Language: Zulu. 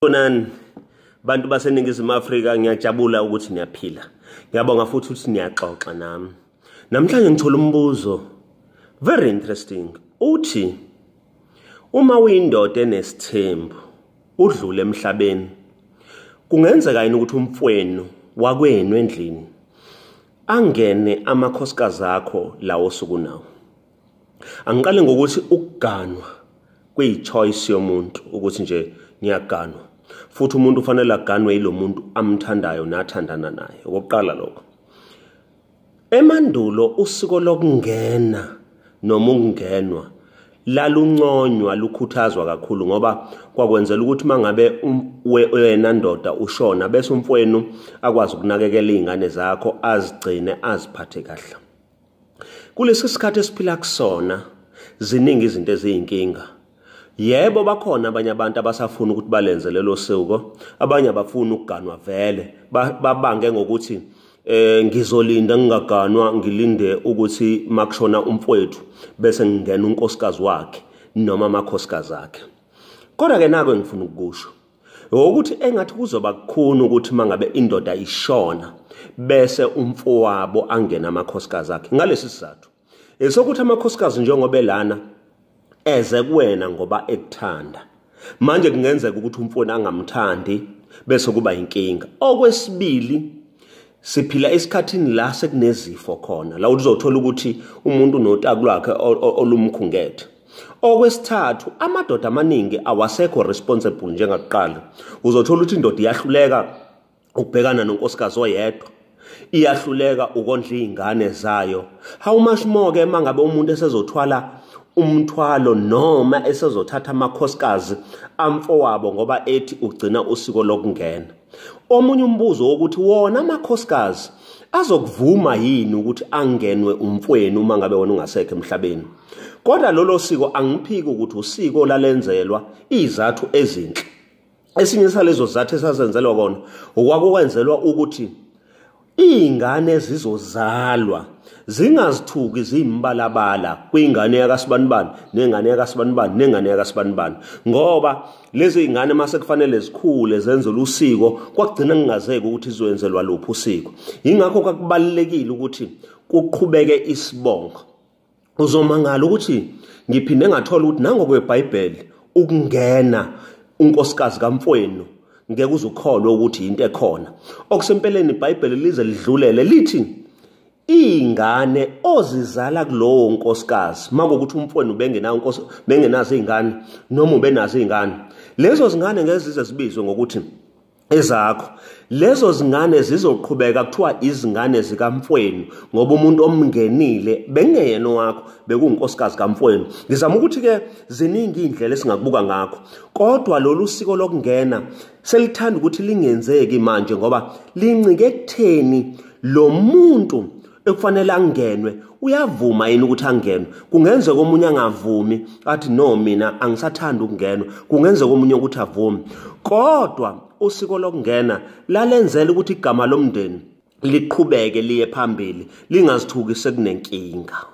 Bonani bantu baseningizimu Afrika, ngiyajabula ukuthi niyaphila. Ngiyabonga futhi ukuthi niyaxoxa nami. Namhlanje ngithola umbuzo very interesting. Uthi uma uyindoda enesithembu udlule emhlabeni, kungenzeka yini ukuthi umfowenu wakwenu endlini angene amakhosikazi akho lawo osuku nawo? Angiqale ngokuthi ukuganwa kuyichoice yomuntu, ukuthi nje niyaganwa. Futhi umuntu ufanele aganwe yilo muntu amthandayo nathandana naye. Okokuqala lokho. Emandulo usiko lokungena noma ukungenwa lalunconywa lukhuthazwa kakhulu, ngoba kwakwenzela ukuthi mangabe wena ndoda ushona bese umfowenu akwazi ukunakekela izingane zakho, azigcine, aziphathe kahle. Kulesi sikhathi esiphila kusona ziningi izinto eziyinkinga. Yebo, bakhona abanye abantu abasafuna ukuthi balenze lelo siko, abanye abafuna ukuganwa vele, babange ngokuthi ngizolinda ngingaganwa, ngilinde ukuthi makushona umfowethu bese ngingena unkosikazi wakhe noma amakhosikazi akhe. Kodwa ke nako engifuna ukusho ukuthi engathi kuzoba kukhona ukuthi mangabe indoda ishona bese umfowabo angena amakhosikazi akhe. Ngalesi sizathu esokuthi amakhosikazi njengoba elana eze kuwena ngoba ekuthanda, manje kungenzeka ukuthi umfowenu angamthandi bese kuba inkinga. Okwesibili, siphila esikhathini la sekunezifo khona, la uzothola ukuthi umuntu unotaka lwakhe olumkhungethe. Okwesithathu, amadoda amaningi awasekho responsible njengakuqala. Uzothola ukuthi indoda iyahluleka ukubhekana nonkosikazi oyedwa, iyahluleka ukondla izingane zayo. How much more ke mangabe umuntu esezothwala umthwalo noma esezothatha amakhosikazi amfowabo ngoba ethi ugcina usiko lokungena. Omunye umbuzo wokuthi wona amakhosikazi azokuvuma yini ukuthi angenwe umfowenu uma ngabe wona ungasekho emhlabeni. Kodwa lolo siko angiphiki ukuthi usiko lalenzelwa izathu ezinhle. Esinye salezo zathu esazenzelwa kona okwakwenzelwa ukuthi izingane zizozalwa zingazithuki zimbalabala kwingane yakasibanibani nengane yakasibanibani nengane yakasibanibani, ngoba lezi izingane mase kufanele zikhule zenzelwe usiko kwakugcina ngingazeki ukuthi izoyenzelwa luphi usiko. Ingakho kwakubalekile ukuthi kuqhubeke isibongo. Uzomangala ukuthi ngiphinde ngathola ukuthi nangokweBhayibheli ukungena unkosikazi kamfowenu ngeke uzukholwa ukuthi into ekhona. Okusempeleni iBhayibheli lize lidlulele lithi izingane ozizala kulowo nkosikazi, makuthi umfowenu bengenazo izingane noma ubenazo izingane, lezo zingane ngeke zize zibizwe ngokuthi ezakho. Lezo zingane zizoqhubeka kuthiwa izingane zikamfowenu ngoba umuntu omngenile bengeyena wakho, bekuyinkosikazi kamfowenu. Ngizama ukuthi ke ziningi indlela esingakubuka ngakho, kodwa lolu siko lokungena selithanda ukuthi lingenzeki manje ngoba lincike ekutheni lo muntu ekufanele angenwe uyavuma yini ukuthi angenwe. Kungenzeka omunye angavumi athi no, mina angisathanda ukungenwa. Kungenzeka omunye ukuthi avume, kodwa usiko lokungena lalenzela ukuthi igama lomndeni liqhubeke liye phambili, lingazithuki sekunenkinga.